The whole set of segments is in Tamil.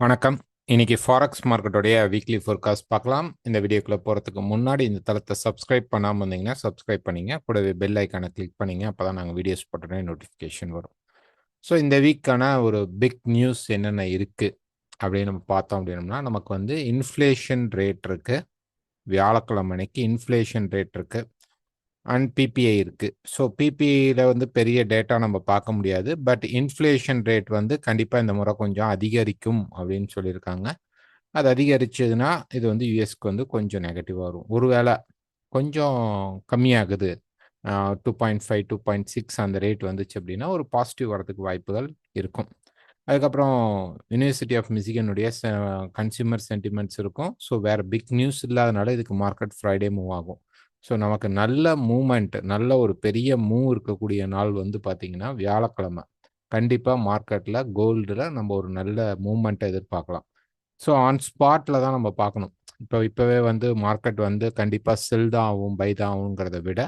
வணக்கம். இன்னைக்கு ஃபாரெக்ஸ் மார்க்கெட்டோடைய வீக்லி ஃபோர்காஸ்ட் பார்க்கலாம். இந்த வீடியோக்குள்ள போறதுக்கு முன்னாடி இந்த தளத்தை சப்ஸ்கிரைப் பண்ணாம இருந்தீங்கன்னா சப்ஸ்கிரைப் பண்ணீங்க. கூடவே பெல் ஐக்கானை கிளிக் பண்ணீங்க. அப்பதான் நாங்கள் வீடியோஸ் போட்டோன்னே நோட்டிஃபிகேஷன் வரும். ஸோ இந்த வீக்கான ஒரு பிக் நியூஸ் என்னென்ன இருக்கு அப்படின்னு நம்ம பார்த்தோம் அப்படின்னம்னா, நமக்கு வந்து இன்ஃப்ளேஷன் ரேட் இருக்கு. வியாழக்கிழமை அன்னைக்கு இன்ஃப்ளேஷன் ரேட் இருக்கு. அண்ட் பிபிஐ இருக்கு. ஸோ பிபிஐல வந்து பெரிய டேட்டா நம்ம பார்க்க முடியாது. பட் இன்ஃப்ளேஷன் ரேட் வந்து கண்டிப்பாக இந்த முறை கொஞ்சம் அதிகரிக்கும் அப்படின்னு சொல்லியிருக்காங்க. அது அதிகரிச்சதுன்னா இது வந்து யூஎஸ்க்கு வந்து கொஞ்சம் நெகட்டிவாக வரும். ஒருவேளை கொஞ்சம் கம்மியாகுது, 2.5 2.6 அந்த ரேட் வந்துச்சு அப்படின்னா ஒரு பாசிட்டிவ் வரதுக்கு வாய்ப்புகள் இருக்கும். அதுக்கப்புறம் யூனிவர்சிட்டி ஆஃப் மிசிகனுடைய கன்சியூமர் சென்டிமெண்ட்ஸ் இருக்கும். ஸோ வேறு பிக் நியூஸ் இல்லாதனால இதுக்கு மார்க்கெட் ஃப்ரைடே மூவ் ஆகும். ஸோ நமக்கு நல்ல மூமெண்ட், நல்ல ஒரு பெரிய மூவ் இருக்கக்கூடிய நாள் வந்து பார்த்தீங்கன்னா வியாழக்கிழமை. கண்டிப்பாக மார்க்கெட்டில் கோல்டில் நம்ம ஒரு நல்ல மூமெண்ட்டை எதிர்பார்க்கலாம். ஸோ ஆன் ஸ்பாட்டில் தான் நம்ம பார்க்கணும். இப்போவே வந்து மார்க்கெட் வந்து கண்டிப்பாக செல் தான் ஆகும், பை தான் ஆகுங்கிறத விட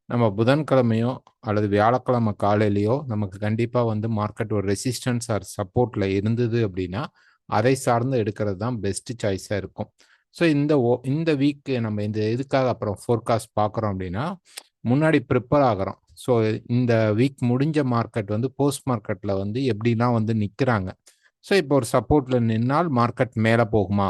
நம்ம புதன்கிழமையோ அல்லது வியாழக்கிழமை காலையிலையோ நமக்கு கண்டிப்பாக வந்து மார்க்கெட் ஒரு ரெசிஸ்டன்ஸ் ஆர் சப்போர்ட்டில் இருந்தது அப்படின்னா அதை சார்ந்து எடுக்கிறது தான் பெஸ்ட் சாய்ஸாக இருக்கும். ஸோ இந்த வீக் நம்ம இந்த இதுக்காக அப்புறம் ஃபோர்காஸ்ட் பார்க்குறோம் அப்படின்னா முன்னாடி ப்ரிப்பேர் ஆகிறோம். ஸோ இந்த வீக் முடிஞ்ச மார்க்கெட் வந்து போஸ்ட் மார்க்கெட்டில் வந்து எப்படிலாம் வந்து நிற்கிறாங்க. ஸோ இப்போ ஒரு சப்போர்ட்டில் நின்னால் மார்க்கெட் மேலே போகுமா,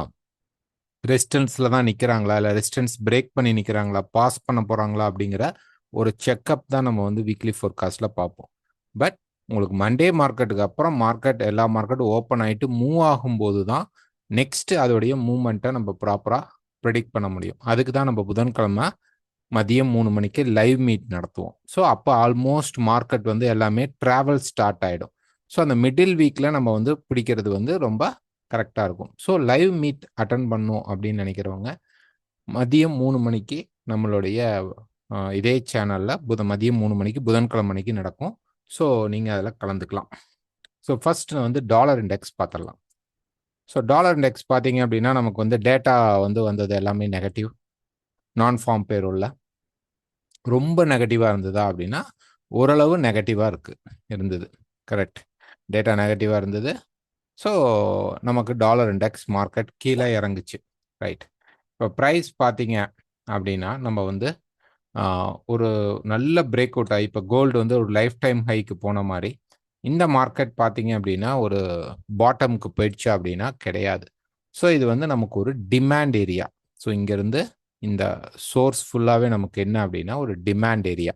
ரெசிஸ்டன்ஸில் தான் நிற்கிறாங்களா, இல்லை ரெசிஸ்டன்ஸ் பிரேக் பண்ணி நிற்கிறாங்களா, பாஸ் பண்ண போகிறாங்களா அப்படிங்கிற ஒரு செக்அப் தான் நம்ம வந்து வீக்லி ஃபோர்காஸ்ட்டில் பார்ப்போம். பட் உங்களுக்கு மண்டே மார்க்கெட்டுக்கு அப்புறம் மார்க்கெட் எல்லா மார்க்கெட்டும் ஓப்பன் ஆகிட்டு மூவ் ஆகும்போது தான் நெக்ஸ்ட்டு அதோடைய மூவ்மெண்ட்டை நம்ம ப்ராப்பராக ப்ரெடிக்ட் பண்ண முடியும். அதுக்கு தான் நம்ம புதன்கிழமை மதியம் 3 மணிக்கு லைவ் மீட் நடத்துவோம். ஸோ அப்போ ஆல்மோஸ்ட் மார்க்கெட் வந்து எல்லாமே ட்ராவல் ஸ்டார்ட் ஆகிடும். ஸோ அந்த மிடில் வீக்கில் நம்ம வந்து பிடிக்கிறது வந்து ரொம்ப கரெக்டாக இருக்கும். ஸோ லைவ் மீட் அட்டன் பண்ணணும் அப்படின்னு நினைக்கிறவங்க மதியம் 3 மணிக்கு நம்மளுடைய இதே சேனலில் மதியம் 3 மணிக்கு புதன்கிழமை மணிக்கு நடக்கும். ஸோ நீங்கள் அதில் கலந்துக்கலாம். ஸோ ஃபர்ஸ்ட் வந்து டாலர் இண்டெக்ஸ் பார்த்துடலாம். ஸோ டாலர் இண்டெக்ஸ் பார்த்தீங்க அப்படின்னா நமக்கு வந்து டேட்டா வந்து வந்தது எல்லாமே நெகட்டிவ். நான் ஃபார்ம் பேரோல்ல ரொம்ப நெகட்டிவாக இருந்ததா அப்படின்னா ஓரளவு நெகட்டிவாக இருந்தது. கரெக்ட். டேட்டா நெகட்டிவாக இருந்தது. ஸோ நமக்கு டாலர் இண்டெக்ஸ் மார்க்கெட் கீழே இறங்குச்சு. ரைட். இப்போ ப்ரைஸ் பார்த்தீங்க அப்படின்னா நம்ம வந்து ஒரு நல்ல பிரேக் அவுட் ஆகி இப்போ கோல்டு வந்து ஒரு லைஃப் டைம் ஹைக்கு போன மாதிரி இந்த மார்க்கெட் பார்த்தீங்க அப்படின்னா ஒரு பாட்டமுக்கு போயிடுச்சு அப்படின்னா கிடையாது. ஸோ இது வந்து நமக்கு ஒரு டிமாண்ட் ஏரியா. ஸோ இங்கேருந்து இந்த சோர்ஸ் ஃபுல்லாகவே நமக்கு என்ன அப்படின்னா ஒரு டிமாண்ட் ஏரியா.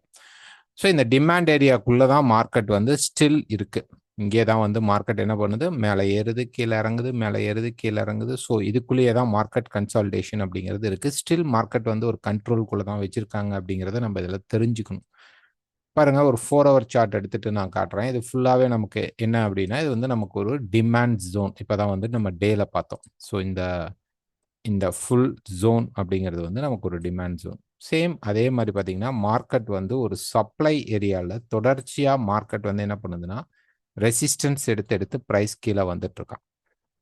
ஸோ இந்த டிமாண்ட் ஏரியாக்குள்ளே தான் மார்க்கெட் வந்து ஸ்டில் இருக்குது. இங்கே தான் வந்து மார்க்கெட் என்ன பண்ணுது, மேலே ஏறுது கீழே இறங்குது, மேலே ஏறுது கீழே இறங்குது. ஸோ இதுக்குள்ளேயே தான் மார்க்கெட் கன்சால்டேஷன் அப்படிங்கிறது இருக்குது. ஸ்டில் மார்க்கெட் வந்து ஒரு கண்ட்ரோல்குள்ளே தான் வச்சுருக்காங்க அப்படிங்கிறத நம்ம இதில் தெரிஞ்சுக்கணும். பாருங்க, ஒரு 4 ஹவர் சார்ட் எடுத்துட்டு நான் காட்டுறேன். இது ஃபுல்லாகவே நமக்கு என்ன அப்படின்னா இது வந்து நமக்கு ஒரு டிமாண்ட் ஜோன். இப்போ தான் வந்து நம்ம டேல பார்த்தோம். ஸோ இந்த இந்த ஃபுல் ஜோன் அப்படிங்கிறது வந்து நமக்கு ஒரு டிமாண்ட் ஜோன். சேம் அதே மாதிரி பார்த்தீங்கன்னா மார்க்கெட் வந்து ஒரு சப்ளை ஏரியாவில் தொடர்ச்சியாக மார்க்கெட் வந்து என்ன பண்ணுதுன்னா ரெசிஸ்டன்ஸ் எடுத்து எடுத்து ப்ரைஸ் கீழே வந்துட்டு இருக்கான்.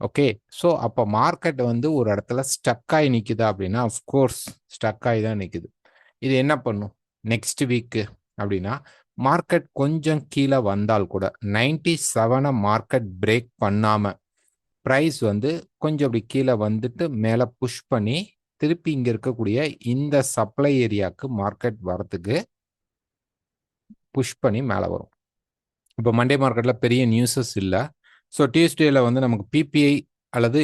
ஓகே. ஸோ அப்போ மார்க்கெட் வந்து ஒரு இடத்துல ஸ்டக் ஆகி நிற்குதா அப்படின்னா அஃப்கோர்ஸ் ஸ்டக் ஆகி தான் நிற்குது. இது என்ன பண்ணும் நெக்ஸ்ட் வீக்கு அப்படின்னா மார்க்கெட் கொஞ்சம் கீழே வந்தால் கூட 97 மார்க்கெட் பிரேக் பண்ணாம ப்ரைஸ் வந்து கொஞ்சம் அப்படி கீழே வந்துட்டு மேலே புஷ் பண்ணி திருப்பி இங்கே இருக்கக்கூடிய இந்த சப்ளை ஏரியாவுக்கு மார்க்கெட் வரத்துக்கு புஷ் பண்ணி மேலே வரும். இப்போ மண்டே மார்க்கெட்டில் பெரிய நியூஸஸ் இல்லை. ஸோ டியூஸ்டேல வந்து நமக்கு பிபிஐ அல்லது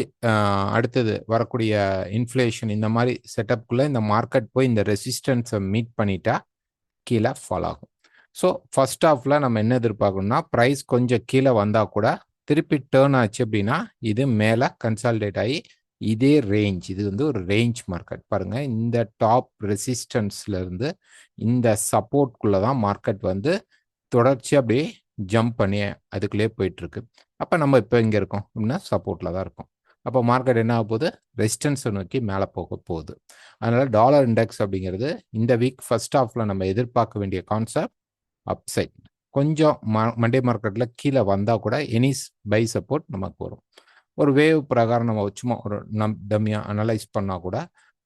அடுத்தது வரக்கூடிய இன்ஃப்ளேஷன் இந்த மாதிரி செட்டப்குள்ளே இந்த மார்க்கெட் போய் இந்த ரெசிஸ்டன்ஸை மீட் பண்ணிட்டா கீழே ஃபால் ஆகும். ஸோ ஃபர்ஸ்ட் ஹாஃப்ல நம்ம என்ன எதிர்பார்க்கணும்னா ப்ரைஸ் கொஞ்சம் கீழே வந்தால் கூட திருப்பி டேர்ன் ஆச்சு அப்படின்னா இது மேலே கன்சாலிடேட் ஆகி இதே ரேஞ்ச், இது வந்து ஒரு ரேஞ்ச் மார்க்கெட். பாருங்க, இந்த டாப் ரெசிஸ்டன்ஸ்ல இருந்து இந்த சப்போர்ட்குள்ளே தான் மார்க்கெட் வந்து தொடர்ச்சி அப்படியே ஜம்ப் பண்ணி அதுக்குள்ளேயே போயிட்டு இருக்கு. அப்போ நம்ம இப்போ இங்கே இருக்கோம் அப்படின்னா சப்போர்ட்டில் தான் இருக்கும். அப்போ மார்க்கெட் என்ன ஆக போகுது, ரெசிஸ்டன்ஸை நோக்கி மேலே போக போகுது. அதனால டாலர் இண்டெக்ஸ் அப்படிங்கிறது இந்த வீக் ஃபர்ஸ்ட் ஹாஃப்ல நம்ம எதிர்பார்க்க வேண்டிய கான்செப்ட் அப்சைட். கொஞ்சம் மண்டே மார்க்கெட்டில் கீழே வந்தால் கூட எனிஸ் பை சப்போர்ட் நமக்கு வரும். ஒரு வேவ் பிரகாரம் நம்ம சும்மா ஒரு டம்மியாக அனலைஸ் பண்ணால் கூட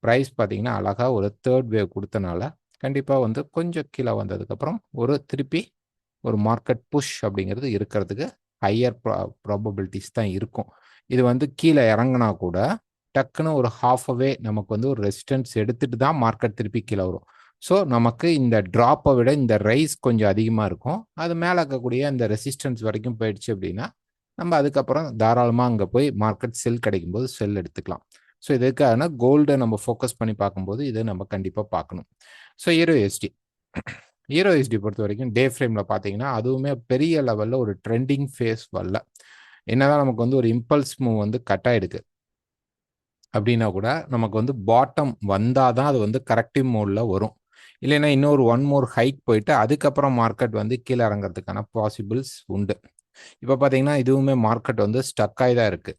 ப்ரைஸ் பார்த்தீங்கன்னா அழகாக ஒரு தேர்ட் வேவ் கொடுத்தனால கண்டிப்பாக கொஞ்சம் கீழே வந்ததுக்கப்புறம் திருப்பி ஒரு மார்க்கெட் புஷ் அப்படிங்கிறது இருக்கிறதுக்கு ஹையர் ப்ராபபிலிட்டிஸ் தான் இருக்கும். இது வந்து கீழே இறங்கினா கூட டக்குன்னு ஒரு ஹாஃப் அவே நமக்கு வந்து ஒரு ரெசிஸ்டன்ஸ் எடுத்துட்டு தான் மார்க்கெட் திருப்பி கீழே வரும். ஸோ நமக்கு இந்த ட்ராப்பை விட இந்த ரைஸ் கொஞ்சம் அதிகமாக இருக்கும். அது மேலே இருக்கக்கூடிய இந்த ரெசிஸ்டன்ஸ் வரைக்கும் போயிடுச்சு அப்படின்னா நம்ம அதுக்கப்புறம் தாராளமாக அங்கே போய் மார்க்கெட் செல் கிடைக்கும்போது செல் எடுத்துக்கலாம். ஸோ இதுக்கான கோல்டை நம்ம ஃபோக்கஸ் பண்ணி பார்க்கும்போது இதை நம்ம கண்டிப்பாக பார்க்கணும். ஸோ ஹீரோ எஸ்டி பொறுத்த வரைக்கும் டே ஃப்ரேமில் பார்த்தீங்கன்னா அதுவுமே பெரிய லெவலில் ஒரு ட்ரெண்டிங் ஃபேஸ் வரல. என்னதான் நமக்கு வந்து ஒரு இம்பல்ஸ் மூவ் வந்து கட் ஆயிடுது அப்படின்னா கூட நமக்கு வந்து பாட்டம் வந்தால் தான் அது வந்து கரெக்டிவ் மோடில் வரும். இல்லைன்னா இன்னொரு ஒன் மோர் ஹைக் போயிட்டு அதுக்கப்புறம் மார்க்கெட் வந்து கீழே இறங்கிறதுக்கான பாசிபிள்ஸ் உண்டு. இப்போ பார்த்தீங்கன்னா இதுவுமே மார்க்கெட் வந்து ஸ்டக் ஆகி தான் இருக்குது.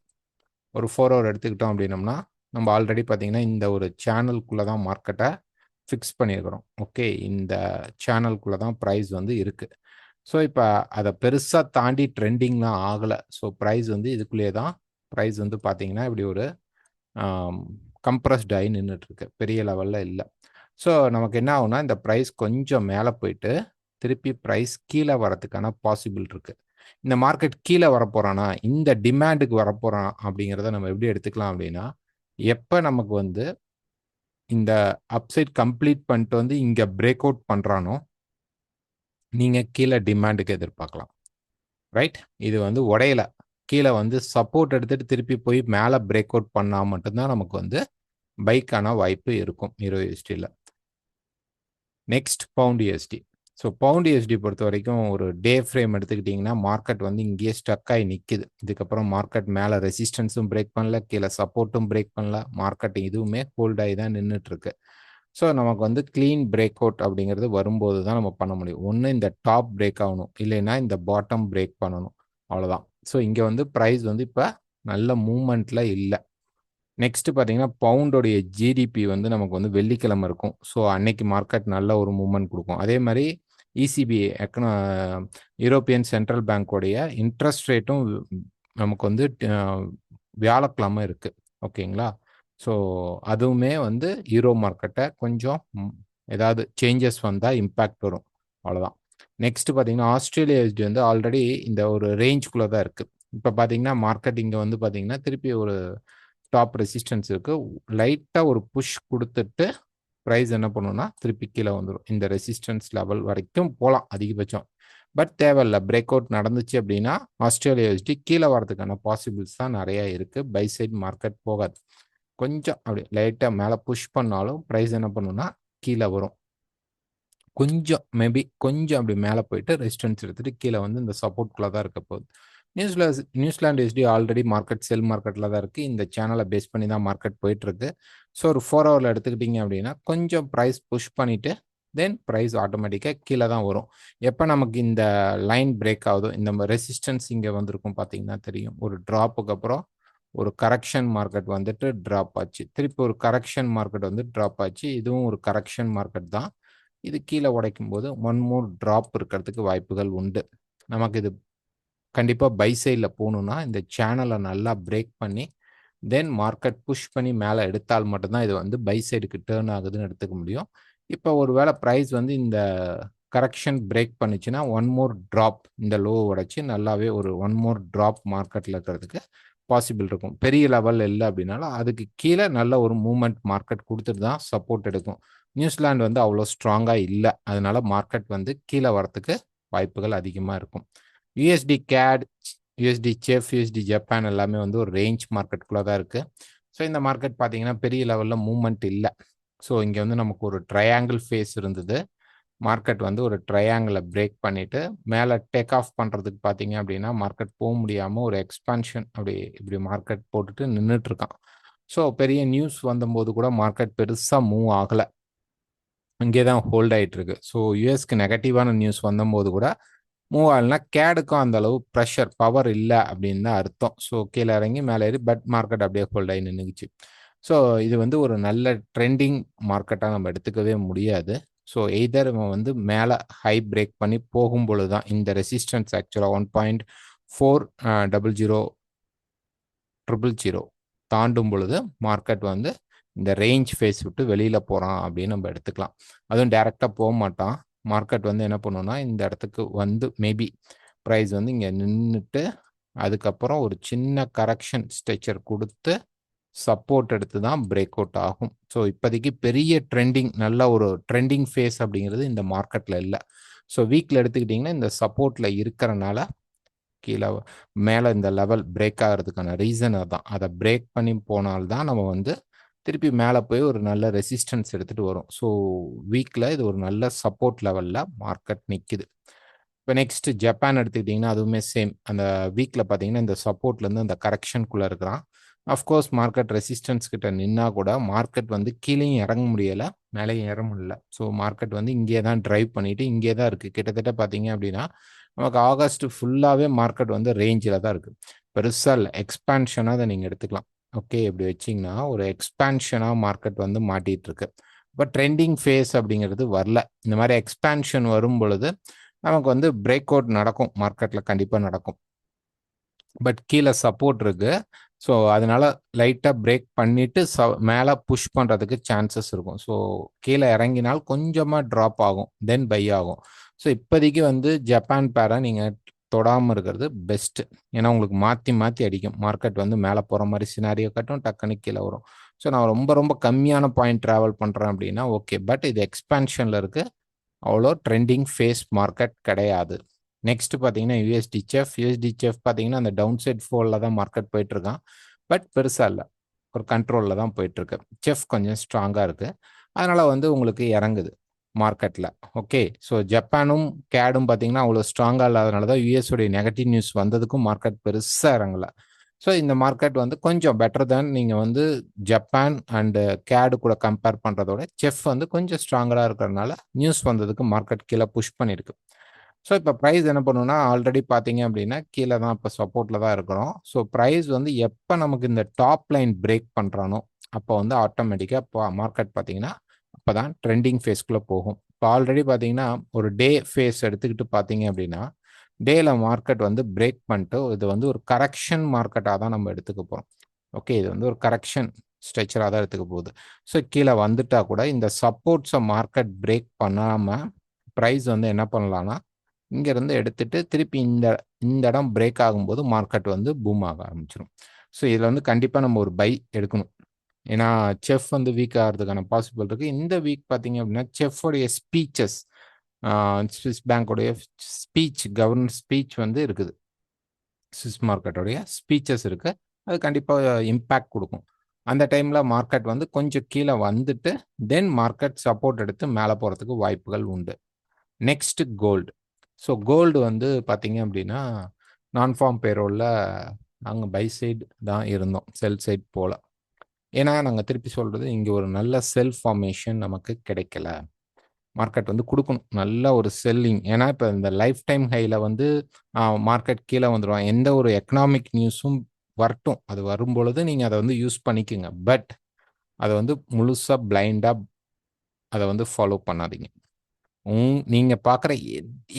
ஒரு 4 ஹவர் எடுத்துக்கிட்டோம் அப்படின்னம்னா நம்ம ஆல்ரெடி பார்த்தீங்கன்னா இந்த ஒரு சேனலுக்குள்ளே தான் மார்க்கெட்டை ஃபிக்ஸ் பண்ணியிருக்கிறோம். ஓகே, இந்த சேனலுக்குள்ளே தான் ப்ரைஸ் வந்து இருக்குது. ஸோ இப்போ அதை பெருசாக தாண்டி ட்ரெண்டிங்லாம் ஆகலை. ஸோ ப்ரைஸ் வந்து இதுக்குள்ளேயே தான் ப்ரைஸ் வந்து பார்த்தீங்கன்னா இப்படி ஒரு கம்ப்ரஸ்ட் ஆகி நின்றுட்டுருக்கு, பெரிய லெவலில் இல்லை. ஸோ நமக்கு என்ன ஆகுனா இந்த ப்ரைஸ் கொஞ்சம் மேலே போயிட்டு திருப்பி ப்ரைஸ் கீழே வரதுக்கான பாசிபிள் இருக்குது. இந்த மார்க்கெட் கீழே வரப்போகிறானா, இந்த டிமாண்டுக்கு வரப்போகிறான் அப்படிங்கிறத நம்ம எப்படி எடுத்துக்கலாம் அப்படின்னா, எப்போ நமக்கு வந்து இந்த அப்சைட் கம்ப்ளீட் பண்ணிட்டு வந்து இங்கே பிரேக் அவுட் பண்ணுறானோ நீங்கள் கீழே டிமாண்டுக்கு எதிர்பார்க்கலாம். ரைட், இது வந்து உடையல கீழே வந்து சப்போர்ட் எடுத்துகிட்டு திருப்பி போய் மேலே பிரேக் அவுட் பண்ணால் மட்டும்தான் நமக்கு வந்து பைக்கான வாய்ப்பு இருக்கும் ஹீரோ யூஎஸ்டியில். Next pound USD. So pound USD பொறுத்த வரைக்கும் ஒரு டே ஃப்ரேம் எடுத்துக்கிட்டிங்கன்னா மார்க்கெட் வந்து இங்கேயே ஸ்டக் ஆகி நிற்கிது. இதுக்கப்புறம் மார்க்கெட் மேலே ரெசிஸ்டன்ஸும் பிரேக் பண்ணல, கீழே சப்போர்ட்டும் பிரேக் பண்ணல, மார்க்கெட் இதுவுமே ஹோல்ட் ஆகி தான் நின்றுட்டுருக்கு. ஸோ நமக்கு வந்து க்ளீன் பிரேக் அவுட் அப்படிங்கிறது வரும்போது தான் நம்ம பண்ண முடியும். ஒன்று இந்த டாப் பிரேக் ஆகணும், இல்லைன்னா இந்த பாட்டம் பிரேக் பண்ணணும், அவ்வளோதான். ஸோ இங்கே வந்து ப்ரைஸ் வந்து இப்போ நல்ல மூமெண்ட்டில் இல்லை. நெக்ஸ்ட் பார்த்தீங்கன்னா பவுண்டோடைய ஜிடிபி வந்து நமக்கு வந்து வெள்ளிக்கிழமை இருக்கும். ஸோ அன்னைக்கு மார்க்கெட் நல்ல ஒரு மூவ்மெண்ட் கொடுக்கும். அதே மாதிரி இசிபி யூரோப்பியன் சென்ட்ரல் பேங்கோடைய இன்ட்ரெஸ்ட் ரேட்டும் நமக்கு வந்து வியாழக்கிழமை இருக்குது. ஓகேங்களா? ஸோ அதுவுமே வந்து யூரோ மார்க்கெட்டை கொஞ்சம் ஏதாவது சேஞ்சஸ் வந்தால் இம்பேக்ட் வரும், அவ்வளோதான். நெக்ஸ்ட் பார்த்தீங்கன்னா ஆஸ்திரேலியா யூஎஸ்டி வந்து ஆல்ரெடி இந்த ஒரு ரேஞ்சுக்குள்ளே தான் இருக்குது. இப்போ பார்த்தீங்கன்னா மார்க்கெட் இங்கே வந்து பார்த்தீங்கன்னா திருப்பி ஒரு டாப் ரெசிஸ்டன்ஸ் இருக்குது. லைட்டாக ஒரு புஷ் கொடுத்துட்டு ப்ரைஸ் என்ன பண்ணுன்னா திருப்பி கீழே வந்துடும். இந்த ரெசிஸ்டன்ஸ் லெவல் வரைக்கும் போகலாம் அதிகபட்சம். பட் தேவையில்லை, பிரேக் அவுட் நடந்துச்சு அப்படின்னா ஆஸ்திரேலியா யூஎஸ்டி கீழே வரதுக்கான பாசிபிள்ஸ் தான் நிறையா இருக்குது. பை சைட் மார்க்கெட் போகாது. கொஞ்சம் அப்படி லைட்டாக மேலே புஷ் பண்ணாலும் ப்ரைஸ் என்ன பண்ணுன்னா கீழே வரும். கொஞ்சம் மேபி கொஞ்சம் அப்படி மேலே போயிட்டு ரெசிஸ்டன்ஸ் எடுத்துகிட்டு கீழே வந்து இந்த சப்போர்ட்குள்ளே தான் இருக்க போகுது. நியூசிலாந்து எஸ்டி ஆல்ரெடி மார்க்கெட் செல் மார்க்கெட்டில் தான் இருக்குது. இந்த சேனலை பேஸ் பண்ணி தான் மார்க்கெட் போயிட்டுருக்கு. ஸோ ஒரு 4 ஹவரில் எடுத்துக்கிட்டிங்க அப்படின்னா கொஞ்சம் ப்ரைஸ் புஷ் பண்ணிவிட்டு தென் ப்ரைஸ் ஆட்டோமேட்டிக்காக கீழே தான் வரும். எப்போ நமக்கு இந்த லைன் பிரேக் ஆகுதோ, இந்த ரெசிஸ்டன்ஸ் இங்கே வந்திருக்கும் பார்த்தீங்கன்னா தெரியும். ஒரு ட்ராப்புக்கு அப்புறம் ஒரு கரெக்ஷன் மார்க்கெட் வந்துட்டு ட்ராப் ஆச்சு, திருப்பி ஒரு கரெக்ஷன் மார்க்கெட் வந்து ட்ராப் ஆச்சு. இதுவும் ஒரு கரெக்ஷன் மார்க்கெட் தான். இது கீழே உடைக்கும் போது ஒன் மோர் ட்ராப் இருக்கிறதுக்கு வாய்ப்புகள் உண்டு. நமக்கு இது கண்டிப்பாக பை சைடில் போகணுன்னா இந்த சேனலை நல்லா பிரேக் பண்ணி தென் மார்க்கெட் புஷ் பண்ணி மேலே எடுத்தால் மட்டும்தான் இது வந்து பை சைடுக்கு டேர்ன் ஆகுதுன்னு எடுத்துக்க முடியும். இப்போ ஒரு வேளை ப்ரைஸ் வந்து இந்த கரெக்ஷன் பிரேக் பண்ணிச்சுன்னா ஒன் மோர் ட்ராப், இந்த லோ உடைச்சி நல்லாவே ஒரு ஒன் மோர் ட்ராப் மார்க்கெட்டில் இருக்கிறதுக்கு பாசிபிள் இருக்கும். பெரிய லெவல் இல்லை அப்படின்னாலும் அதுக்கு கீழே நல்ல ஒரு மூவ்மெண்ட் மார்க்கெட் கொடுத்துட்டு தான் சப்போர்ட் எடுக்கும். நியூசிலாந்து வந்து அவ்வளோ ஸ்ட்ராங்காக இல்லை, அதனால மார்க்கெட் வந்து கீழே வரத்துக்கு வாய்ப்புகள் அதிகமாக இருக்கும். USD CAD, USD chef, USD Japan எல்லாமே வந்து ஒரு ரேஞ்ச் மார்க்கெட்டுக்குள்ளே தான் இருக்குது. ஸோ இந்த மார்க்கெட் பார்த்தீங்கன்னா பெரிய லெவலில் மூவ்மெண்ட் இல்லை. ஸோ இங்கே வந்து நமக்கு ஒரு ட்ரையாங்கிள் ஃபேஸ் இருந்தது. மார்க்கெட் வந்து ஒரு ட்ரையாங்கிளை பிரேக் பண்ணிவிட்டு மேலே டேக் ஆஃப் பண்ணுறதுக்கு பார்த்தீங்க அப்படின்னா மார்க்கெட் போக முடியாமல் ஒரு எக்ஸ்பான்ஷன் அப்படி இப்படி மார்க்கெட் போட்டுட்டு நின்றுட்டுருக்கான். ஸோ பெரிய நியூஸ் வந்தபோது கூட மார்க்கெட் பெருசாக மூவ் ஆகலை, அங்கே தான் ஹோல்ட் ஆகிட்டு இருக்கு. ஸோ யூஎஸ்க்கு நெகட்டிவான நியூஸ் வந்தபோது கூட மூவ் ஆகலைன்னா கேடுக்கும் அந்த அளவு ப்ரெஷர் பவர் இல்லை அப்படின்னு தான் அர்த்தம். ஸோ கீழே இறங்கி மேலே ஏறி பட் மார்க்கெட் அப்படியே ஹோல்ட் ஆகி நின்றுச்சு. ஸோ இது வந்து ஒரு நல்ல ட்ரெண்டிங் மார்க்கெட்டாக நம்ம எடுத்துக்கவே முடியாது. ஸோ எய்தர் நம்ம வந்து மேலே ஹை பிரேக் பண்ணி போகும் பொழுது தான் இந்த ரெசிஸ்டன்ஸ் ஆக்சுவலாக 1.400000 தாண்டும் பொழுது மார்க்கெட் வந்து இந்த ரேஞ்ச் ஃபேஸ் விட்டு வெளியில் போகிறான் அப்படின்னு நம்ம எடுத்துக்கலாம். அதுவும் டைரெக்டாக போக மாட்டான். மார்க்கெட் வந்து என்ன பண்ணுன்னா இந்த இடத்துக்கு வந்து மேபி ப்ரைஸ் வந்து இங்கே நின்றுட்டு அதுக்கப்புறம் ஒரு சின்ன கரெக்ஷன் ஸ்ட்ரக்சர் கொடுத்து சப்போர்ட் எடுத்து தான் பிரேக் அவுட் ஆகும். ஸோ இப்போதைக்கு பெரிய ட்ரெண்டிங், நல்ல ஒரு ட்ரெண்டிங் ஃபேஸ் அப்படிங்கிறது இந்த மார்க்கெட்டில் இல்லை. ஸோ வீக்கில் எடுத்துக்கிட்டிங்கன்னா இந்த சப்போர்ட்டில் இருக்கிறனால கீழே மேலே இந்த லெவல் பிரேக் ஆகிறதுக்கான ரீசன் அதுதான். அதை பிரேக் பண்ணி போனால்தான் நம்ம வந்து திருப்பி மேலே போய் ஒரு நல்ல ரெசிஸ்டன்ஸ் எடுத்துகிட்டு வரும். ஸோ வீக்கில் இது ஒரு நல்ல சப்போர்ட் லெவலில் மார்க்கெட் நிற்குது. இப்போ நெக்ஸ்ட் ஜப்பான் எடுத்துக்கிட்டிங்கன்னா அதுவுமே சேம். அந்த வீக்கில் பார்த்தீங்கன்னா இந்த சப்போர்ட்லேருந்து அந்த கரெக்ஷனுக்குள்ளே இருக்கிறான். அஃப்கோர்ஸ் மார்க்கெட் ரெசிஸ்டன்ஸ் கிட்ட நின்னா கூட மார்க்கெட் வந்து கீழேயும் இறங்க முடியலை, மேலேயும் இறங்க முடியல. ஸோ மார்க்கெட் வந்து இங்கே தான் ட்ரைவ் பண்ணிட்டு இங்கே தான் இருக்குது. கிட்டத்தட்ட பார்த்தீங்க அப்படின்னா நமக்கு ஆகஸ்ட் ஃபுல்லாகவே மார்க்கெட் வந்து ரேஞ்சில் தான் இருக்குது. பெருசாக இல்லை, எக்ஸ்பான்ஷனாக அதை நீங்கள் எடுத்துக்கலாம். ஓகே, இப்படி வச்சிங்கன்னா ஒரு எக்ஸ்பான்ஷனாக மார்க்கெட் வந்து மாட்டிகிட்டு இருக்கு. இப்போ ட்ரெண்டிங் ஃபேஸ் அப்படிங்கிறது வரல. இந்த மாதிரி எக்ஸ்பான்ஷன் வரும் பொழுது நமக்கு வந்து பிரேக் அவுட் நடக்கும், மார்க்கெட்டில் கண்டிப்பாக நடக்கும். பட் கீழே சப்போர்ட் இருக்கு. ஸோ அதனால லைட்டாக பிரேக் பண்ணிட்டு மேலே புஷ் பண்ணுறதுக்கு சான்சஸ் இருக்கும். ஸோ கீழே இறங்கினால் கொஞ்சமாக ட்ராப் ஆகும், தென் பை ஆகும். ஸோ இப்போதைக்கு வந்து ஜப்பான் பேரை நீங்கள் தொடாமல் இருக்கிறது பெஸ்ட்டு. ஏன்னா உங்களுக்கு மாற்றி மாற்றி அடிக்கும். மார்க்கெட் வந்து மேலே போகிற மாதிரி சினாரியோ கட்டும், டக்குன்னு கீழே வரும். ஸோ நான் ரொம்ப ரொம்ப கம்மியான பாயிண்ட் ட்ராவல் பண்ணுறேன் அப்படின்னா ஓகே. பட் இது எக்ஸ்பான்ஷனில் இருக்குது, அவ்வளோ ட்ரெண்டிங் ஃபேஸ் மார்க்கெட் கிடையாது. நெக்ஸ்ட் பார்த்தீங்கன்னா யூஎஸ்டிசிஎஃப் பார்த்தீங்கன்னா அந்த டவுன் சைட் ஃபோலில் தான் மார்க்கெட் போயிட்டு இருக்கான். பட் பெருசாக இல்லை, ஒரு கண்ட்ரோலில் தான் போயிட்டு இருக்கு. செஃப் கொஞ்சம் ஸ்ட்ராங்காக இருக்கு, அதனால வந்து உங்களுக்கு இறங்குது மார்க்கெட்டில். ஓகே, ஸோ ஜப்பானும் கேடும் பார்த்தீங்கன்னா அவ்வளோ ஸ்ட்ராங்காக இல்லாதனால தான் யூஎஸோடைய நெகட்டிவ் நியூஸ் வந்ததுக்கும் மார்க்கெட் பெருசாக இறங்கலை. ஸோ இந்த மார்க்கெட் வந்து கொஞ்சம் பெட்டர் தேன் நீங்கள் வந்து ஜப்பான் அண்டு கேடு கூட கம்பேர் பண்ணுறதோட செஃப் வந்து கொஞ்சம் ஸ்ட்ராங்கராக இருக்கிறதுனால நியூஸ் வந்ததுக்கு மார்க்கெட் கீழே புஷ் பண்ணியிருக்கு. ஸோ இப்போ ப்ரைஸ் என்ன பண்ணுன்னா ஆல்ரெடி பார்த்தீங்க அப்படின்னா கீழே தான் இப்போ சப்போர்ட்டில் தான் இருக்கிறோம். ஸோ ப்ரைஸ் வந்து எப்போ நமக்கு இந்த டாப் லைன் பிரேக் பண்ணுறானோ அப்போ வந்து ஆட்டோமேட்டிக்காக இப்போ மார்க்கெட் பார்த்தீங்கன்னா அப்போ தான் ட்ரெண்டிங் ஃபேஸ்க்குள்ளே போகும். இப்போ ஆல்ரெடி பார்த்தீங்கன்னா ஒரு டே ஃபேஸ் எடுத்துக்கிட்டு பார்த்தீங்க அப்படின்னா டேல மார்க்கெட் வந்து பிரேக் பண்ணிட்டு இது வந்து ஒரு கரெக்ஷன் மார்க்கெட்டாக தான் நம்ம எடுத்துக்க போகிறோம். ஓகே, இது வந்து ஒரு கரெக்ஷன் ஸ்ட்ரக்சராக தான் எடுத்துக்க போகுது. ஸோ கீழே வந்துட்டா கூட இந்த சப்போர்ட்ஸை மார்க்கெட் பிரேக் பண்ணாமல் ப்ரைஸ் வந்து என்ன பண்ணலான்னா இங்கேருந்து எடுத்துட்டு திருப்பி இந்த இடம் பிரேக் ஆகும்போது மார்க்கெட் வந்து பூம் ஆக ஆரம்பிச்சிடும். ஸோ இதில் வந்து கண்டிப்பாக நம்ம ஒரு பை எடுக்கணும். ஏன்னா செஃப் வந்து வீக் ஆகிறதுக்கான பாசிபிள் இருக்குது. இந்த வீக் பார்த்தீங்க அப்படின்னா செஃப்போடைய ஸ்பீச்சஸ், ஸ்விஸ் பேங்கோடைய ஸ்பீச், கவர்னர் ஸ்பீச் வந்து இருக்குது. ஸ்விஸ் மார்க்கெட்டோடைய ஸ்பீச்சஸ் இருக்குது, அது கண்டிப்பாக இம்பேக்ட் கொடுக்கும். அந்த டைமில் மார்க்கெட் வந்து கொஞ்சம் கீழே வந்துட்டு தென் மார்க்கெட் சப்போர்ட் எடுத்து மேலே போகிறதுக்கு வாய்ப்புகள் உண்டு. Next gold. ஸோ கோல்டு வந்து பார்த்தீங்க அப்படின்னா நான் ஃபார்ம் பேரோலில் நாங்கள் பை சைடு தான் இருந்தோம், செல் சைட் போல். ஏன்னா நாங்கள் திருப்பி சொல்கிறது இங்கே ஒரு நல்ல செல் ஃபார்மேஷன் நமக்கு கிடைக்கல. மார்க்கெட் வந்து கொடுக்கணும் நல்ல ஒரு செல்லிங். ஏன்னா இப்போ இந்த லைஃப் டைம் ஹையில் வந்து மார்க்கெட் கீழே வந்துடுவான். எந்த ஒரு எக்கனாமிக் நியூஸும் வரட்டும், அது வரும்பொழுது நீங்கள் அதை வந்து யூஸ் பண்ணிக்கோங்க. பட் அதை வந்து முழுசாக பிளைண்டாக அதை வந்து ஃபாலோ பண்ணாதீங்க. நீங்கள் பார்க்குற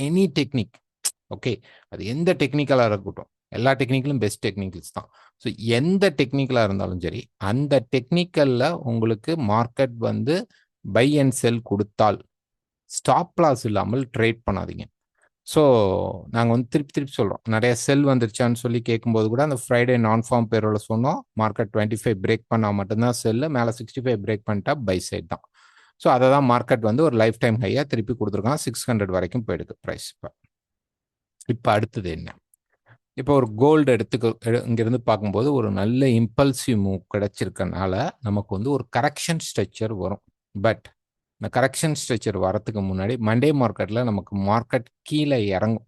எனி டெக்னிக், ஓகே, அது எந்த டெக்னிக்கலாக இருக்கட்டும், எல்லா டெக்னிக்கலும் பெஸ்ட் டெக்னிக்கல்ஸ் தான். ஸோ எந்த டெக்னிக்கலாக இருந்தாலும் சரி, அந்த டெக்னிக்கலில் உங்களுக்கு மார்க்கெட் வந்து பை அண்ட் செல் கொடுத்தால் ஸ்டாப் லாஸ் இல்லாமல் ட்ரேட் பண்ணாதீங்க. ஸோ நாங்கள் வந்து திருப்பி திருப்பி சொல்கிறோம், நிறைய செல் வந்துருச்சான்னு சொல்லி கேட்கும்போது கூட அந்த ஃப்ரைடே நான் ஃபார்ம் பேரோட சொன்னோம், மார்க்கெட் 25 பிரேக் பண்ணால் மட்டும்தான் செல்லு, மேலே 65 பிரேக் பண்ணிட்டா பை சைட் தான். ஸோ அதை தான் மார்க்கெட் வந்து ஒரு லைஃப் டைம் ஹையாக திருப்பி கொடுத்துருக்கான். 600 வரைக்கும் போயிடுது ப்ரைஸ். இப்போ அடுத்தது என்ன? இப்போ ஒரு கோல்டு இங்கேருந்து பார்க்கும்போது ஒரு நல்ல இம்பல்சிவ் மூவ் கிடைச்சிருக்கனால நமக்கு வந்து ஒரு கரெக்ஷன் ஸ்ட்ரக்சர் வரும். பட் இந்த கரெக்ஷன் ஸ்ட்ரக்சர் வரத்துக்கு முன்னாடி மண்டே மார்க்கெட்டில் நமக்கு மார்க்கெட் கீழே இறங்கும்.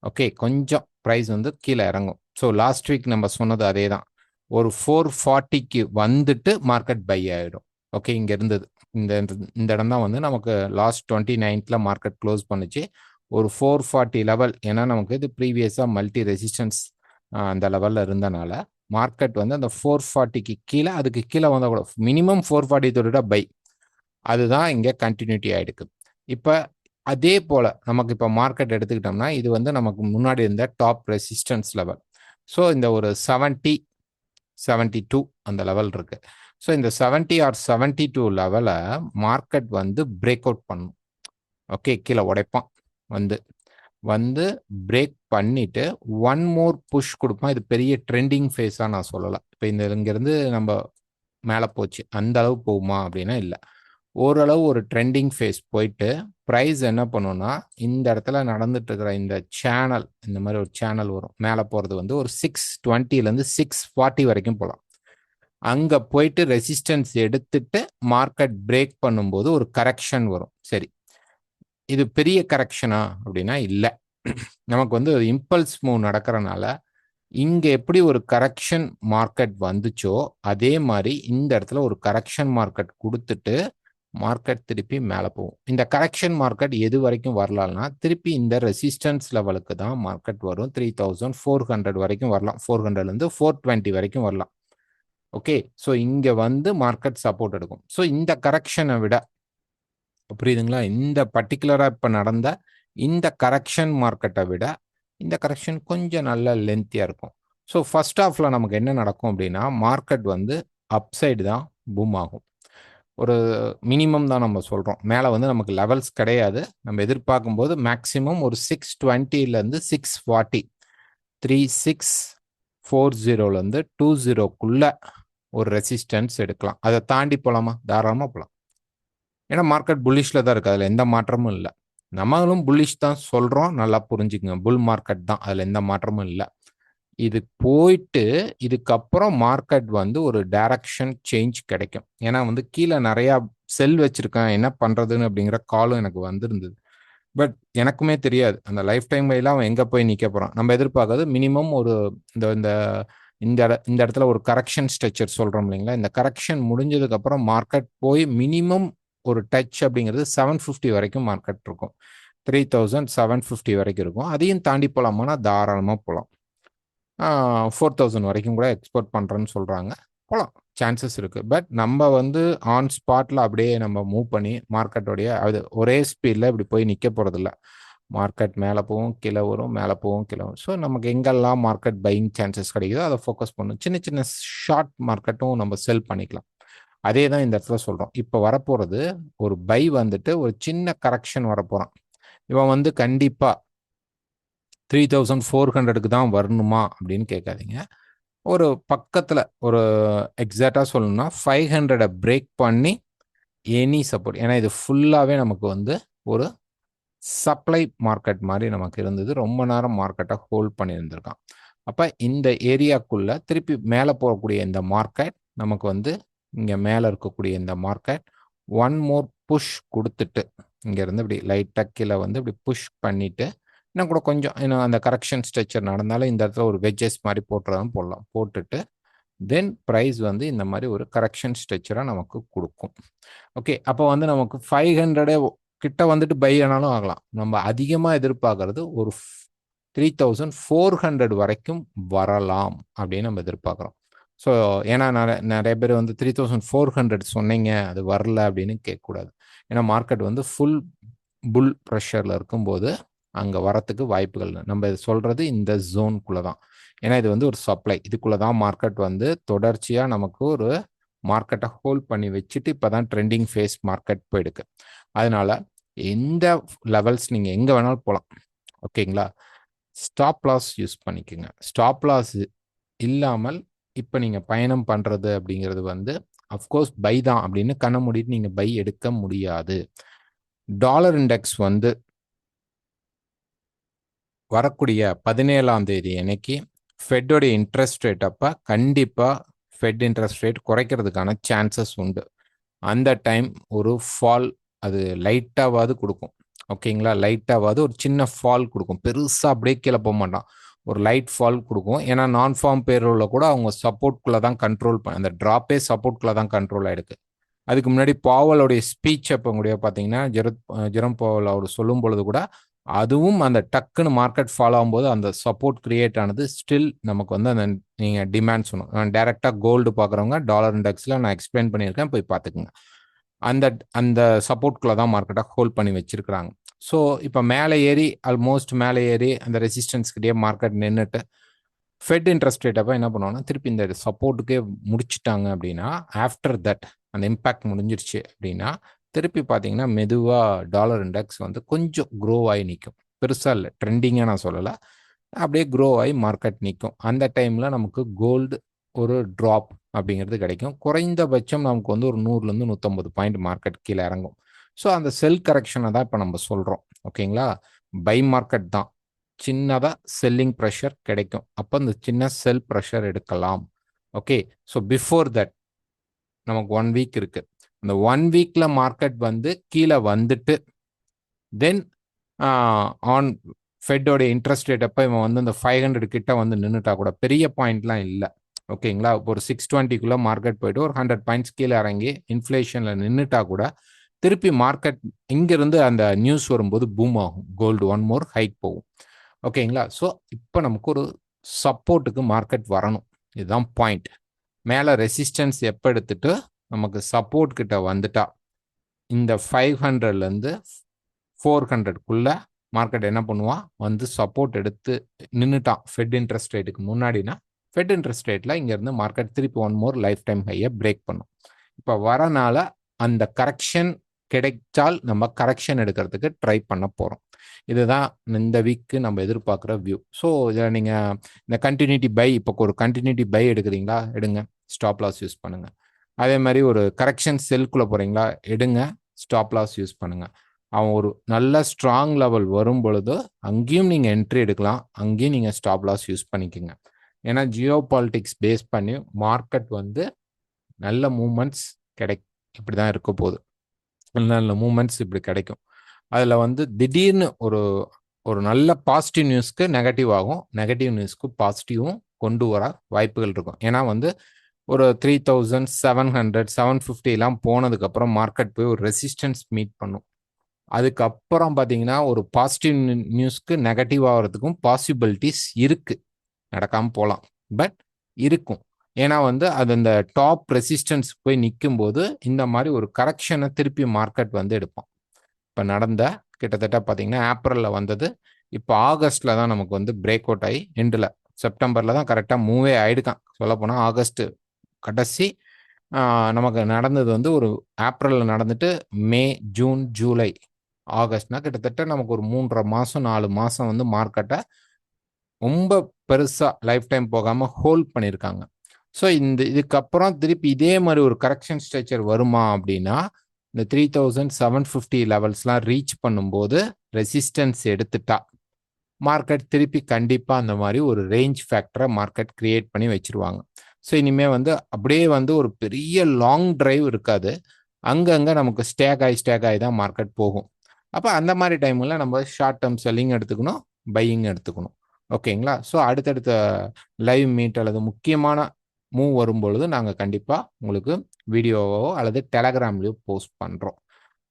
ஓகே, கொஞ்சம் ப்ரைஸ் வந்து கீழே இறங்கும். ஸோ லாஸ்ட் வீக் நம்ம சொன்னது அதே தான். ஒரு 440க்கு வந்துட்டு மார்க்கெட் பை ஆகிடும். ஓகே, இங்கே இருந்தது இந்த இடம் தான் வந்து நமக்கு லாஸ்ட் 29th மார்க்கெட் க்ளோஸ் பண்ணுச்சு. ஒரு 440 லெவல், ஏன்னா நமக்கு இது ப்ரீவியஸாக மல்டி ரெசிஸ்டன்ஸ் அந்த லெவலில் இருந்தனால மார்க்கெட் வந்து அந்த 440க்கு கீழே, அதுக்கு கீழே வந்தால் கூட மினிமம் 440 தொட்டுட்டா பை, அதுதான் இங்கே கண்டினியூட்டி ஆகிடுக்கு. இப்போ அதே போல் நமக்கு இப்போ மார்க்கெட் எடுத்துக்கிட்டோம்னா இது வந்து நமக்கு முன்னாடி இருந்த டாப் ரெசிஸ்டன்ஸ் லெவல். ஸோ இந்த ஒரு 70, 72 அந்த லெவல் இருக்கு. ஸோ இந்த 70 or 72 லெவலை மார்க்கெட் வந்து பிரேக் அவுட் பண்ணும். ஓகே, கீழே உடைப்பான் வந்து வந்து பிரேக் பண்ணிட்டு ஒன் மோர் புஷ் கொடுப்பான். இது பெரிய ட்ரெண்டிங் ஃபேஸாக நான் சொல்லலாம். இப்போ இங்கேருந்து நம்ம மேலே போச்சு அந்த அளவு போகுமா அப்படின்னா இல்லை. ஓரளவு ஒரு ட்ரெண்டிங் ஃபேஸ் போயிட்டு ப்ரைஸ் என்ன பண்ணுன்னா இந்த இடத்துல நடந்துட்டு இருக்கிற இந்த சேனல், இந்த மாதிரி ஒரு சேனல் வரும் மேலே போகிறது வந்து ஒரு 620 640 வரைக்கும் போகலாம். அங்கே போயிட்டு ரெசிஸ்டன்ஸ் எடுத்துட்டு மார்க்கெட் பிரேக் பண்ணும்போது ஒரு கரெக்ஷன் வரும். சரி, இது பெரிய கரெக்ஷனா அப்படின்னா இல்லை. நமக்கு வந்து ஒரு இம்பல்ஸ் மூவ் நடக்கிறனால இங்க எப்படி ஒரு கரெக்ஷன் மார்க்கெட் வந்துச்சோ அதே மாதிரி இந்த இடத்துல ஒரு கரெக்ஷன் மார்க்கெட் கொடுத்துட்டு மார்க்கெட் திருப்பி மேலே போகும். இந்த கரெக்ஷன் மார்க்கெட் எது வரைக்கும் வரலாம்னா திருப்பி இந்த ரெசிஸ்டன்ஸ் லெவலுக்கு தான் மார்க்கெட் வரும். 3400 வரைக்கும் வரலாம். 400லேருந்து 420 வரைக்கும் வரலாம். ஓகே, ஸோ இங்க வந்து மார்க்கெட் சப்போர்ட் எடுக்கும். ஸோ இந்த கரெக்ஷனை விட, புரியுதுங்களா, இந்த பர்டிகுலரா இப்ப நடந்த இந்த கரெக்ஷன் மார்க்கெட்டை விட இந்த கரெக்ஷன் கொஞ்சம் நல்ல லென்த்தியா இருக்கும். ஸோ ஃபர்ஸ்ட் ஹாஃப்ல நமக்கு என்ன நடக்கும் அப்படின்னா மார்க்கெட் வந்து அப்சைடு தான் பூம் ஆகும். ஒரு மினிமம் தான் நம்ம சொல்றோம். மேலே வந்து நமக்கு லெவல்ஸ் கிடையாது. நம்ம எதிர்பார்க்கும் போது மேக்சிமம் ஒரு 620லேருந்து 640, 3640லேருந்து 20க்குள்ள ஒரு ரெசிஸ்டன்ஸ் எடுக்கலாம். அதை தாண்டி போகலாமா? தாராளமாக போகலாம். ஏன்னா மார்க்கெட் புல்லிஷ்ல தான் இருக்கு, அதில் எந்த மாற்றமும் இல்லை. நம்மளும் புல்லிஷ் தான் சொல்றோம், நல்லா புரிஞ்சுக்கங்க. புல் மார்க்கெட் தான், அதில் எந்த மாற்றமும் இல்லை. இது போயிட்டு இதுக்கப்புறம் மார்க்கெட் வந்து ஒரு டைரக்ஷன் சேஞ்ச் கிடைக்கும். ஏன்னா வந்து கீழே நிறைய செல் வச்சிருக்கேன், என்ன பண்றதுன்னு அப்படிங்கிற காலும் எனக்கு வந்திருந்தது. பட் எனக்குமே தெரியாது அந்த லைஃப் டைம் வைலாம் அவன் எங்க போய் நிக்க போறான். நம்ம எதிர்பார்க்கறது மினிமம் ஒரு இந்த இந்த இந்த இடத்துல ஒரு கரெக்ஷன் ஸ்ட்ரக்சர் சொல்றோம் இல்லைங்களா. இந்த கரெக்ஷன் முடிஞ்சதுக்கு அப்புறம் மார்க்கெட் போய் மினிமம் ஒரு டச் அப்படிங்கிறது 750 வரைக்கும் மார்க்கெட் இருக்கும். 3750 வரைக்கும் இருக்கும். அதையும் தாண்டி போகலாமான்னா தாராளமாக போகலாம். 4000 வரைக்கும் கூட எக்ஸ்போர்ட் பண்ணுறேன்னு சொல்கிறாங்க. போகலாம், சான்சஸ் இருக்குது. பட் நம்ம வந்து ஆன் ஸ்பாட்டில் அப்படியே நம்ம மூவ் பண்ணி மார்க்கெட்டோடைய அது ஒரே ஸ்பீடில் இப்படி போய் நிற்க போகிறதில்ல. மார்க்கெட் மேலே போகும், கீழே வரும், மேலே போகும், கீழே வரும். ஸோ நமக்கு எங்கெல்லாம் மார்க்கெட் பையிங் சான்சஸ் கிடைக்குதோ அதை ஃபோக்கஸ் பண்ணணும். சின்ன சின்ன ஷார்ட் மார்க்கெட்டும் நம்ம செல் பண்ணிக்கலாம். அதே தான் இந்த இடத்துல சொல்கிறோம். இப்போ வரப்போகிறது ஒரு பை வந்துட்டு ஒரு சின்ன கரெக்ஷன் வரப்போகிறான். இவன் வந்து கண்டிப்பாக 3400க்கு தான் வரணுமா அப்படின்னு கேட்காதீங்க. ஒரு பக்கத்தில் ஒரு எக்ஸாக்டாக சொல்லணும்னா 500 பிரேக் பண்ணி எனி சப்போர்ட். ஏன்னா இது ஃபுல்லாகவே நமக்கு வந்து ஒரு சப்ளை மார்க்கெட் மாதிரி நமக்கு இருந்தது. ரொம்ப நேரம் மார்க்கெட்டை ஹோல்ட் பண்ணியிருந்திருக்கான். அப்போ இந்த ஏரியாக்குள்ள திருப்பி மேலே போகக்கூடிய இந்த மார்க்கெட் நமக்கு வந்து இங்கே மேலே இருக்கக்கூடிய இந்த மார்க்கெட் ஒன் மோர் புஷ் கொடுத்துட்டு இங்கேருந்து இப்படி லைட்டாக கீழே வந்து இப்படி புஷ் பண்ணிட்டு இன்னும் கூட கொஞ்சம் இன்னும் அந்த கரெக்ஷன் ஸ்ட்ரக்சர் நடந்தாலும் இந்த இடத்துல ஒரு வெஜ்ஜஸ் மாதிரி போட்டுறதும் போடலாம். போட்டுட்டு தென் ப்ரைஸ் வந்து இந்த மாதிரி ஒரு கரெக்ஷன் ஸ்ட்ரக்சராக நமக்கு கொடுக்கும். ஓகே, அப்போ வந்து நமக்கு 500 கிட்ட வந்துட்டு பை ஆனாலும் ஆகலாம். நம்ம அதிகமாக எதிர்பார்க்கறது ஒரு 3400 வரைக்கும் வரலாம் அப்படின்னு நம்ம எதிர்பார்க்குறோம். ஸோ ஏன்னா நிறைய பேர் வந்து 3400 சொன்னீங்க அது வரல அப்படின்னு கேட்கக்கூடாது. ஏன்னா மார்க்கெட் வந்து ஃபுல் புல் ப்ரெஷரில் இருக்கும்போது அங்கே வரத்துக்கு வாய்ப்புகள் நம்ம சொல்றது இந்த ஜோனுக்குள்ளே தான். ஏன்னா இது வந்து ஒரு சப்ளை, இதுக்குள்ளே தான் மார்க்கெட் வந்து தொடர்ச்சியாக நமக்கு ஒரு மார்க்கெட்டை ஹோல்ட் பண்ணி வச்சுட்டு இப்போ தான் ட்ரெண்டிங் ஃபேஸ் மார்க்கெட் போயிடுக்கு. அதனால எந்த லெவல்ஸ் நீங்கள் எங்கே வேணாலும் போகலாம். ஓகேங்களா, ஸ்டாப் லாஸ் யூஸ் பண்ணிக்கோங்க. ஸ்டாப் லாஸ் இல்லாமல் இப்போ நீங்கள் பயணம் பண்ணுறது அப்படிங்கிறது வந்து அஃப்கோர்ஸ் பை தான் அப்படின்னு கண்ண மூடிட்டு நீங்கள் பை எடுக்க முடியாது. டாலர் இண்டெக்ஸ் வந்து வரக்கூடிய 17ஆம் தேதி அன்னைக்கு ஃபெட்டோடைய இன்ட்ரெஸ்ட் ரேட் அப்போ கண்டிப்பாக ஃபெட் இன்ட்ரெஸ்ட் ரேட் குறைக்கிறதுக்கான சான்சஸ் உண்டு. அந்த டைம் ஒரு ஃபால் அது லைட்டாவது கொடுக்கும். ஓகேங்களா, லைட்டாவது ஒரு சின்ன ஃபால் கொடுக்கும். பெருசாக அப்படியே கீழே போக மாட்டான், ஒரு லைட் ஃபால் கொடுக்கும். ஏன்னா நான் ஃபார்ம் பேரோல கூட அவங்க சப்போர்ட்குள்ளே தான் கண்ட்ரோல் அந்த ட்ராப்பே சப்போர்ட்குள்ளே தான் கண்ட்ரோல் ஆகிடுக்கு. அதுக்கு முன்னாடி பாவலோடைய ஸ்பீச் அப்போ கூட பார்த்தீங்கன்னா ஜெரம் பாவல் அவர் சொல்லும் பொழுது கூட அதுவும் அந்த டக்குன்னு மார்க்கெட் ஃபாலோ ஆகும்போது அந்த சப்போர்ட் கிரியேட் ஆனது. ஸ்டில் நமக்கு வந்து அந்த நீங்கள் டிமாண்ட் சொன்னோம். டைரெக்டாக கோல்டு பார்க்குறவங்க டாலர் இண்டெக்ஸில் நான் எக்ஸ்பிளைன் பண்ணியிருக்கேன், போய் பார்த்துக்குங்க. அந்த அந்த சப்போர்ட்குள்ளே தான் மார்க்கெட்டை ஹோல்ட் பண்ணி வச்சிருக்கிறாங்க. ஸோ இப்போ மேலே ஏறி ஆல்மோஸ்ட் மேலே ஏறி அந்த ரெசிஸ்டன்ஸ்கிட்டே மார்க்கெட் நின்றுட்டு ஃபெட் இன்ட்ரெஸ்ட் ரேட் அப்போ என்ன பண்ணுவாங்கன்னா திருப்பி இந்த சப்போர்ட்டுக்கே முடிச்சுட்டாங்க அப்படின்னா ஆஃப்டர் தட் அந்த இம்பேக்ட் முடிஞ்சிருச்சு அப்படின்னா திருப்பி பார்த்தீங்கன்னா மெதுவாக டாலர் இண்டெக்ஸ் வந்து கொஞ்சம் க்ரோ ஆகி நிற்கும். பெருசாக இல்லை, ட்ரெண்டிங்காக நான் சொல்லலை, அப்படியே க்ரோ ஆகி மார்க்கெட் நிற்கும். அந்த டைமில் நமக்கு கோல்டு ஒரு ட்ராப் அப்படிங்கிறது கிடைக்கும். குறைந்தபட்சம் நமக்கு வந்து ஒரு 100லேருந்து 150 பாயிண்ட் மார்க்கெட் கீழே இறங்கும். ஸோ அந்த செல் கரெக்ஷனை தான் இப்போ நம்ம சொல்கிறோம். ஓகேங்களா, பை மார்க்கெட் தான், சின்னதாக செல்லிங் ப்ரெஷர் கிடைக்கும். அப்போ அந்த சின்ன செல் ப்ரெஷர் எடுக்கலாம். ஓகே, ஸோ பிஃபோர் தட் நமக்கு 1 வீக் இருக்கு. அந்த 1 வீக்ல மார்க்கெட் வந்து கீழே வந்துட்டு தென் ஆன் ஃபெட்டோட இன்ட்ரெஸ்ட் ரேட் அப்போ இவன் வந்து இந்த 500 கிட்ட வந்து நின்றுட்டா கூட பெரிய பாயிண்ட்லாம் இல்லை. ஓகேங்களா, ஒரு 620 மார்க்கெட் போயிட்டு ஒரு 100 பாயிண்ட்ஸ் கீழே இறங்கி இன்ஃப்ளேஷனில் நின்றுட்டா கூட திருப்பி மார்க்கெட் இங்கிருந்து அந்த நியூஸ் வரும்போது பூம் ஆகும், கோல்டு 1 மோர் ஹைக் போகும். ஓகேங்களா, ஸோ இப்போ நமக்கு ஒரு சப்போர்ட்டுக்கு மார்க்கெட் வரணும், இதுதான் பாயிண்ட். மேலே ரெசிஸ்டன்ஸ் எப்போ எடுத்துட்டு நமக்கு சப்போர்ட் கிட்ட வந்துட்டா இந்த 500லேருந்து 400க்குள்ள மார்க்கெட் என்ன பண்ணுவான், வந்து சப்போர்ட் எடுத்து நின்றுட்டான் ஃபெட் இன்ட்ரெஸ்ட் ரேட்டுக்கு முன்னாடினா, ஃபெட் இன்ட்ரெஸ்ட் ரேட்டில் இங்கேருந்து மார்க்கெட் திருப்பி 1 மோர் லைஃப் டைம் ஹையை பிரேக் பண்ணும். இப்போ வரனால அந்த கரெக்ஷன் கிடைச்சால் நம்ம கரெக்ஷன் எடுக்கிறதுக்கு ட்ரை பண்ண போகிறோம். இதுதான் இந்த வீக்கு நம்ம எதிர்பார்க்குற வியூ. ஸோ இதில் நீங்கள் இந்த கண்டினியூட்டி பை, இப்போ ஒரு கண்டினியூட்டி பை எடுக்கிறீங்களா, எடுங்க, ஸ்டாப் லாஸ் யூஸ் பண்ணுங்க. அதே மாதிரி ஒரு கரெக்ஷன் செல்குள்ளே போகிறீங்களா, எடுங்க, ஸ்டாப் லாஸ் யூஸ் பண்ணுங்க. அவன் ஒரு நல்ல ஸ்ட்ராங் லெவல் வரும் பொழுது அங்கேயும் நீங்கள் என்ட்ரி எடுக்கலாம், அங்கேயும் நீங்கள் ஸ்டாப் லாஸ் யூஸ் பண்ணிக்கோங்க. ஏன்னா ஜியோ பாலிட்டிக்ஸ் பேஸ் பண்ணி மார்க்கெட் வந்து நல்ல மூமெண்ட்ஸ் இப்படி தான் இருக்க போகுது, நல்ல மூமெண்ட்ஸ் இப்படி கிடைக்கும். அதில் வந்து திடீர்னு ஒரு நல்ல பாசிட்டிவ் நியூஸ்க்கு நெகட்டிவ் ஆகும், நெகட்டிவ் நியூஸ்க்கு பாசிட்டிவும் கொண்டு வர வாய்ப்புகள் இருக்கும். ஏன்னா வந்து ஒரு 3700 750 போனதுக்கப்புறம் மார்க்கெட் போய் ஒரு ரெசிஸ்டன்ஸ் மீட் பண்ணும். அதுக்கப்புறம் பார்த்தீங்கன்னா ஒரு பாசிட்டிவ் நியூஸ்க்கு நெகட்டிவ் ஆகிறதுக்கும் பாசிபிலிட்டிஸ் இருக்கு, நடக்காமல் போகலாம், பட் இருக்கும். ஏன்னா வந்து அது அந்த டாப் ரெசிஸ்டன்ஸ் போய் நிற்கும் போது இந்த மாதிரி ஒரு கரெக்ஷனை திருப்பி மார்க்கெட் வந்து எடுப்பான். இப்போ நடந்த கிட்டத்தட்ட பார்த்தீங்கன்னா ஏப்ரலில் வந்தது, இப்போ ஆகஸ்டில் தான் நமக்கு வந்து பிரேக் அவுட் ஆகி எண்டில் செப்டம்பரில் தான் கரெக்டாக மூவே ஆகிடுக்கான். சொல்லப்போனால் ஆகஸ்ட்டு கடைசி நமக்கு நடந்தது வந்து ஒரு ஏப்ரலில் நடந்துட்டு மே, ஜூன், ஜூலை, ஆகஸ்ட்னா கிட்டத்தட்ட நமக்கு ஒரு 3.5 மாதம் 4 மாதம் வந்து மார்க்கெட்டை ரொம்ப பெருசாக லைஃப் டைம் போகாமல் ஹோல்ட் பண்ணியிருக்காங்க. ஸோ இதுக்கப்புறம் திருப்பி இதே மாதிரி ஒரு கரெக்ஷன் ஸ்ட்ரக்சர் வருமா அப்படின்னா இந்த 3750 லெவல்ஸ்லாம் ரீச் பண்ணும்போது ரெசிஸ்டன்ஸ் எடுத்துட்டா மார்க்கெட் திருப்பி கண்டிப்பாக அந்த மாதிரி ஒரு ரேஞ்ச் ஃபேக்டரை மார்க்கெட் கிரியேட் பண்ணி வச்சிருவாங்க. ஸோ இனிமேல் வந்து அப்படியே வந்து ஒரு பெரிய லாங் டிரைவ் இருக்காது, அங்கங்கே நமக்கு ஸ்டேக் ஆகி தான் மார்க்கெட் போகும். அப்போ அந்த மாதிரி டைமில் நம்ம ஷார்ட் டேர்ம் செல்லிங் எடுத்துக்கணும், பையிங் எடுத்துக்கணும். ஓகேங்களா, ஸோ அடுத்தடுத்த லைவ் மீட் அல்லது முக்கியமான மூவ் வரும்பொழுது நாங்கள் கண்டிப்பாக உங்களுக்கு வீடியோவோ அல்லது டெலகிராம்லேயோ போஸ்ட் பண்ணுறோம்.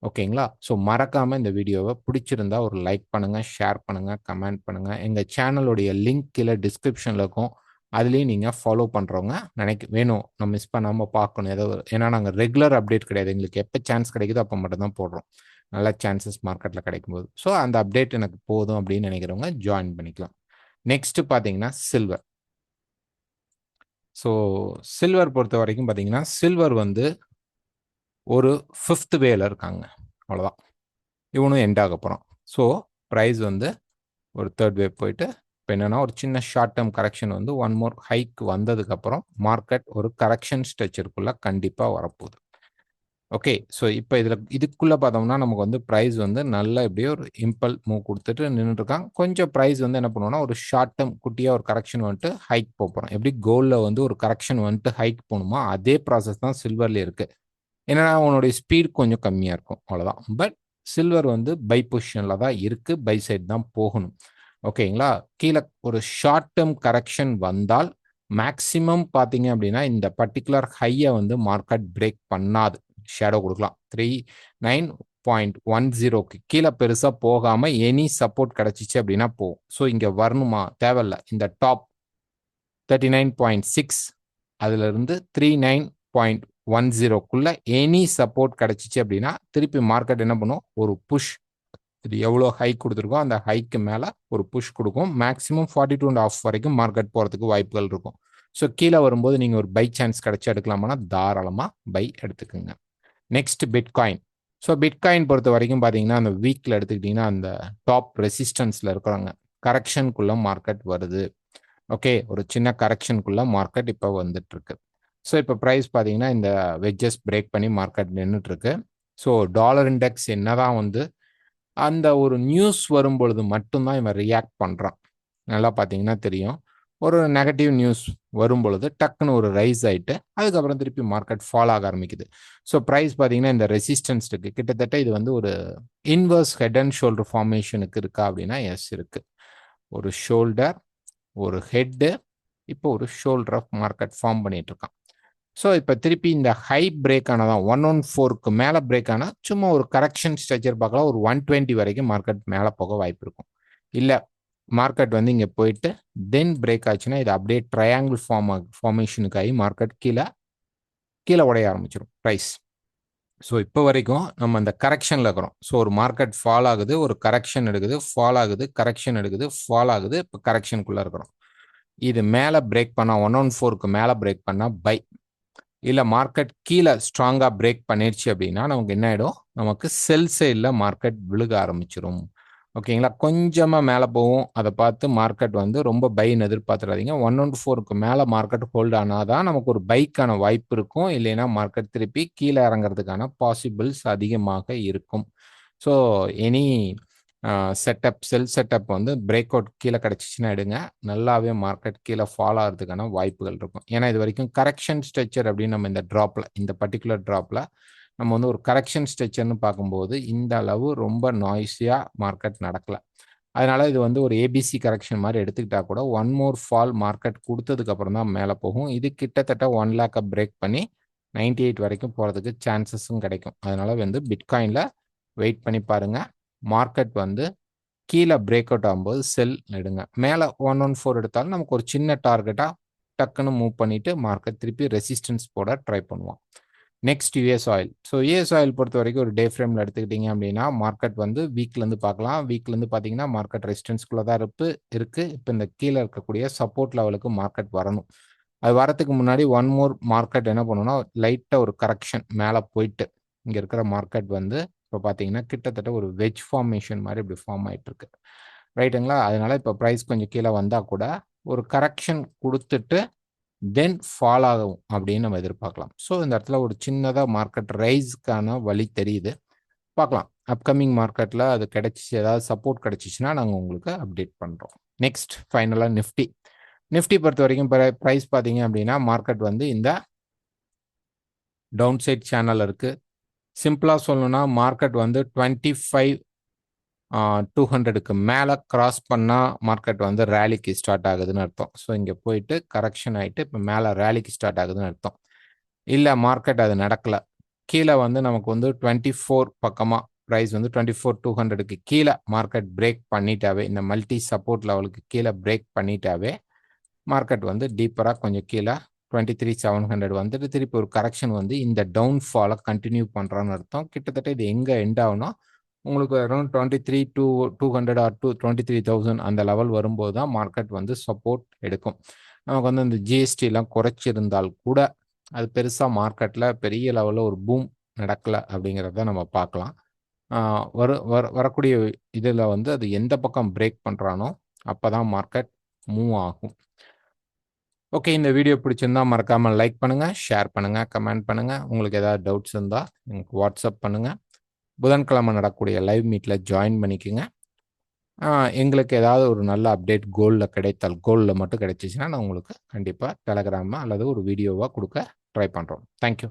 ஓகேங்களா, ஸோ மறக்காமல் இந்த வீடியோவை பிடிச்சிருந்தா ஒரு லைக் பண்ணுங்கள், ஷேர் பண்ணுங்கள், கமெண்ட் பண்ணுங்கள். எங்கள் சேனலுடைய லிங்க் கீழே டிஸ்கிரிப்ஷனில் இருக்கும், அதுலேயும் நீங்கள் ஃபாலோ பண்ணுறவங்க வேணும் நம்ம மிஸ் பண்ணாமல் பார்க்கணும் ஏதோ, ஏன்னா நாங்கள் ரெகுலர் அப்டேட் கிடையாது, எங்களுக்கு எப்போ சான்ஸ் கிடைக்குதோ அப்போ மட்டும்தான் போடுறோம், நல்ல சான்சஸ் மார்க்கெட்டில் கிடைக்கும்போது. ஸோ அந்த அப்டேட் எனக்கு போதும் அப்படின்னு நினைக்கிறவங்க ஜாயின் பண்ணிக்கலாம். நெக்ஸ்ட் பார்த்தீங்கன்னா சில்வர். ஸோ சில்வர் பொறுத்த வரைக்கும் பார்த்தீங்கன்னா சில்வர் வந்து ஒரு 5th வேல இருக்காங்க, அவ்வளோதான். இவனும் எண்ட் ஆக போகிறான். ஸோ ப்ரைஸ் வந்து ஒரு 3rd வேவ் போயிட்டு இப்போ என்னென்னா ஒரு சின்ன ஷார்ட் டேர்ம் கரெக்ஷன் வந்து 1 மோர் ஹைக் வந்ததுக்கப்புறம் மார்க்கெட் ஒரு கரெக்ஷன் ஸ்ட்ரக்சருக்குள்ளே கண்டிப்பாக வரப்போகுது. ஓகே, ஸோ இப்போ இதுக்குள்ளே பார்த்தோம்னா நமக்கு வந்து ப்ரைஸ் வந்து நல்லா இப்படியே ஒரு இம்பல் மூவ் கொடுத்துட்டு நின்றுட்டுருக்காங்க. கொஞ்சம் ப்ரைஸ் வந்து என்ன பண்ணுவோம்னா ஒரு ஷார்ட் டேர்ம் குட்டியாக ஒரு கரெக்ஷன் வந்துட்டு ஹைக் போகிறோம். எப்படி கோல்டில் வந்து ஒரு கரெக்ஷன் வந்துட்டு ஹைக் போகணுமோ அதே ப்ராசஸ் தான் சில்வர்லேயே இருக்குது. ஏன்னா உன்னுடைய ஸ்பீட் கொஞ்சம் கம்மியாக இருக்கும், அவ்வளோதான். பட் சில்வர் வந்து பை பொசிஷனில் தான் இருக்குது, பை சைட் தான் போகணும். ஓகேங்களா, கீழே ஒரு ஷார்ட் டேர்ம் கரெக்ஷன் வந்தால் மேக்ஸிமம் பார்த்தீங்க அப்படின்னா இந்த பர்டிகுலர் ஹையை வந்து மார்க்கெட் பிரேக் பண்ணாது, ஷேடோ கொடுக்கலாம். 39.10க்கு கீழே பெருசாக போகாமல் எனி சப்போர்ட் கிடச்சிச்சு அப்படின்னா போகும். ஸோ இங்கே வரணுமா, தேவையில்லை. இந்த டாப் 39.6 அதுலேருந்து 39.10க்குள்ள எனி சப்போர்ட் கிடச்சிச்சு அப்படின்னா திருப்பி மார்க்கெட் என்ன பண்ணும், ஒரு புஷ், இது எவ்வளோ ஹைக் கொடுத்துருக்கோம் அந்த ஹைக்கு மேலே ஒரு புஷ் கொடுக்கும். மேக்ஸிமம் 42.5 வரைக்கும் மார்க்கெட் போகிறதுக்கு வாய்ப்புகள் இருக்கும். ஸோ கீழே வரும்போது நீங்கள் ஒரு பை சான்ஸ் கிடச்சி எடுக்கலாமான்னா தாராளமாக பை எடுத்துக்கோங்க. Next bitcoin. ஸோ பிட்காயின் பொறுத்த வரைக்கும் பார்த்தீங்கன்னா அந்த வீக்கில் எடுத்துக்கிட்டிங்கன்னா அந்த டாப் ரெசிஸ்டன்ஸில் இருக்கிறாங்க, கரெக்ஷனுக்குள்ள மார்க்கெட் வருது. ஓகே, ஒரு சின்ன கரெக்ஷனுக்குள்ள மார்க்கெட் இப்போ வந்துட்டு இருக்கு. ஸோ இப்போ ப்ரைஸ் பார்த்தீங்கன்னா இந்த வெட்ஜஸ் பிரேக் பண்ணி மார்க்கெட் நின்றுட்டு இருக்கு. ஸோ டாலர் இண்டெக்ஸ் என்னதான் வந்து அந்த ஒரு நியூஸ் வரும் பொழுது மட்டும்தான் இவன் ரியாக்ட் பண்ணுறான். நல்லா பார்த்தீங்கன்னா தெரியும், ஒரு நெகட்டிவ் நியூஸ் வரும் பொழுது டக்குன்னு ஒரு ரைஸ் ஆகிட்டு அதுக்கப்புறம் திருப்பி மார்க்கெட் ஃபால் ஆக ஆரம்பிக்குது. ஸோ ப்ரைஸ் பார்த்தீங்கன்னா இந்த ரெசிஸ்டன்ஸ் இருக்கு, கிட்டத்தட்ட இது வந்து ஒரு இன்வர்ஸ் ஹெட் அண்ட் ஷோல்டர் ஃபார்மேஷனுக்கு இருக்கா அப்படின்னா எஸ் இருக்கு. ஒரு ஷோல்டர், ஒரு ஹெட்டு, இப்போ ஒரு ஷோல்டர் ஆஃப் மார்க்கெட் ஃபார்ம் பண்ணிட்டு இருக்கான். ஸோ இப்போ திருப்பி இந்த ஹை பிரேக் ஆனதான் 114க்கு மேலே பிரேக் ஆனால் சும்மா ஒரு கரெக்ஷன் ஸ்ட்ரக்சர் பார்க்கலாம், ஒரு 120 வரைக்கும் மார்க்கெட் மேலே போக வாய்ப்பு இருக்கும். இல்லை மார்க்கெட் வந்து இங்கே போயிட்டு தென் பிரேக் ஆச்சுன்னா இது அப்படியே ட்ரையாங்கிள் ஃபார்மேஷனுக்கு ஆகி மார்க்கெட் கீழே உடைய ஆரம்பிச்சிடும் ப்ரைஸ். ஸோ இப்போ வரைக்கும் நம்ம அந்த கரெக்ஷனில் இருக்கிறோம். ஸோ ஒரு மார்க்கெட் ஃபால் ஆகுது, ஒரு கரெக்ஷன் எடுக்குது, ஃபால் ஆகுது, கரெக்ஷன் எடுக்குது, ஃபால் ஆகுது, இப்போ கரெக்ஷனுக்குள்ளே இருக்கிறோம். இது மேலே பிரேக் பண்ணால் 114க்கு மேலே பிரேக் பண்ணால் பை, இல்லை மார்க்கெட் கீழே ஸ்ட்ராங்காக பிரேக் பண்ணிடுச்சு அப்படின்னா நமக்கு என்ன ஆகிடும், நமக்கு செல் சைடில் மார்க்கெட் விழுக ஆரம்பிச்சிடும். ஓகேங்களா, கொஞ்சமாக மேலே போகும், அதை பார்த்து மார்க்கெட் வந்து ரொம்ப பைன்னு எதிர்பார்த்துடாதீங்க. 114க்கு மேலே மார்க்கெட் ஹோல்ட் ஆனால் தான் நமக்கு ஒரு பைக்கான வாய்ப்பு இருக்கும், இல்லைன்னா மார்க்கெட் திருப்பி கீழே இறங்குறதுக்கான பாசிபிள்ஸ் அதிகமாக இருக்கும். ஸோ எனி செல் செட்டப் வந்து பிரேக் அவுட் கீழே கிடச்சிச்சின்னா எடுங்க, நல்லாவே மார்க்கெட் கீழே ஃபால் ஆகிறதுக்கான வாய்ப்புகள் இருக்கும். ஏன்னா இது வரைக்கும் கரெக்ஷன் ஸ்ட்ரக்சர் அப்படின்னு நம்ம இந்த ட்ராப்பில், இந்த பர்டிகுலர் ட்ராப்பில் நம்ம வந்து ஒரு கரெக்ஷன் ஸ்ட்ரக்சர்னு பார்க்கும்போது இந்த அளவு ரொம்ப நாய்ஸியாக மார்க்கெட் நடக்கலை. அதனால் இது வந்து ஒரு ஏபிசி கரெக்ஷன் மாதிரி எடுத்துக்கிட்டா கூட ஒன் மோர் ஃபால் மார்க்கெட் கொடுத்ததுக்கப்புறம் தான் மேலே போகும். இது கிட்டத்தட்ட 1 லேக்கை பிரேக் பண்ணி 98 வரைக்கும் போகிறதுக்கு சான்சஸும் கிடைக்கும். அதனால் வந்து பிட்காயினில் வெயிட் பண்ணி பாருங்கள். மார்க்கெட் வந்து கீழே பிரேக் அவுட் ஆகும்போது செல் எடுங்க. மேலே 114 எடுத்தாலும் நமக்கு ஒரு சின்ன டார்கெட்டாக டக்குன்னு மூவ் பண்ணிவிட்டு மார்க்கெட் திருப்பி ரெசிஸ்டன்ஸ் போட ட்ரை பண்ணுவோம். Next US oil. So US oil பொறுத்த வரைக்கும் ஒரு டே ஃப்ரேமில் எடுத்துக்கிட்டிங்க அப்படின்னா மார்க்கெட் வந்து வீக்லேருந்து பார்க்கலாம். வீக்லேருந்து பார்த்தீங்கன்னா மார்க்கெட் ரெசிஸ்டன்ஸ்குள்ளே தான் இருக்குது. இப்போ இந்த கீழே இருக்கக்கூடிய சப்போர்ட் லெவலுக்கு மார்க்கெட் வரணும். அது வரத்துக்கு முன்னாடி ஒன் மோர் மார்க்கெட் என்ன பண்ணணும்னா லைட்டாக ஒரு கரெக்ஷன் மேலே போயிட்டு இங்கே இருக்கிற மார்க்கெட் வந்து இப்போ பார்த்தீங்கன்னா கிட்டத்தட்ட ஒரு வெஜ் ஃபார்மேஷன் மாதிரி இப்படி ஃபார்ம் ஆகிட்டு இருக்கு, ரைட்டுங்களா. அதனால இப்போ ப்ரைஸ் கொஞ்சம் கீழே வந்தால் கூட ஒரு கரெக்ஷன் கொடுத்துட்டு தென் ஃபால் ஆகும் அப்படின்னு நம்ம எதிர்பார்க்கலாம். ஸோ இந்த இடத்துல ஒரு சின்னதாக மார்க்கெட் ரைஸ்க்கான வழி தெரியுது, பார்க்கலாம். அப்கமிங் மார்க்கெட்டில் அது கிடைச்சிச்சு, ஏதாவது சப்போர்ட் கிடைச்சிச்சுன்னா நாங்கள் உங்களுக்கு அப்டேட் பண்ணுறோம். நெக்ஸ்ட் ஃபைனலாக நிஃப்டி பொறுத்த வரைக்கும் ப்ரைஸ் பார்த்தீங்க அப்படின்னா மார்க்கெட் வந்து இந்த டவுன் சைட் சேனல் இருக்குது. சிம்பிளாக சொல்லணும்னா மார்க்கெட் வந்து 25,200க்கு மேலே கிராஸ் பண்ணால் மார்க்கெட் வந்து ரேலிக்கு ஸ்டார்ட் ஆகுதுன்னு அர்த்தம். ஸோ இங்கே போயிட்டு கரெக்ஷன் ஆகிட்டு இப்போ மேலே ரேலிக்கு ஸ்டார்ட் ஆகுதுன்னு அர்த்தம். இல்லை மார்க்கெட் அது நடக்கலை, கீழே வந்து நமக்கு வந்து 24 பக்கமாக ப்ரைஸ் வந்து 24,200க்கு கீழே மார்க்கெட் பிரேக் பண்ணிட்டாவே, இந்த மல்டி சப்போர்ட் லெவலுக்கு கீழே பிரேக் பண்ணிட்டாவே மார்க்கெட் வந்து டீப்பராக கொஞ்சம் கீழே 23,700 வந்துட்டு திருப்பி ஒரு கரெக்ஷன் வந்து இந்த டவுன்ஃபாலை கண்டினியூ பண்ணுறான்னு அர்த்தம். கிட்டத்தட்ட இது எங்கே எண்ட் ஆகுனா உங்களுக்கு அரௌண்ட் 23,200 ஆர் 23,000 அந்த லெவல் வரும்போது தான் மார்க்கெட் வந்து சப்போர்ட் எடுக்கும். நமக்கு வந்து இந்த ஜிஎஸ்டிலாம் குறைச்சிருந்தால் கூட அது பெருசாக மார்க்கெட்டில் பெரிய லெவலில் ஒரு பூம் நடக்கலை அப்படிங்கிறத நம்ம பார்க்கலாம். வரக்கூடிய இதில் வந்து அது எந்த பக்கம் பிரேக் பண்ணுறானோ அப்போ தான் மார்க்கெட் மூவ் ஆகும். ஓகே, இந்த வீடியோ பிடிச்சிருந்தா மறக்காமல் லைக் பண்ணுங்கள், ஷேர் பண்ணுங்கள், கமெண்ட் பண்ணுங்கள். உங்களுக்கு ஏதாவது டவுட்ஸ் இருந்தால் எனக்கு வாட்ஸ்அப் பண்ணுங்கள். புதன்கிழமை நடக்கக்கூடிய லைவ் மீட்டில் ஜாயின் பண்ணிக்கோங்க. எங்களுக்கு ஏதாவது ஒரு நல்ல அப்டேட் கோலில் மட்டும் கிடைச்சிச்சுன்னா நான் உங்களுக்கு கண்டிப்பாக டெலகிராமில் அல்லது ஒரு வீடியோவாக கொடுக்க ட்ரை பண்ணுறோம். தேங்க்யூ.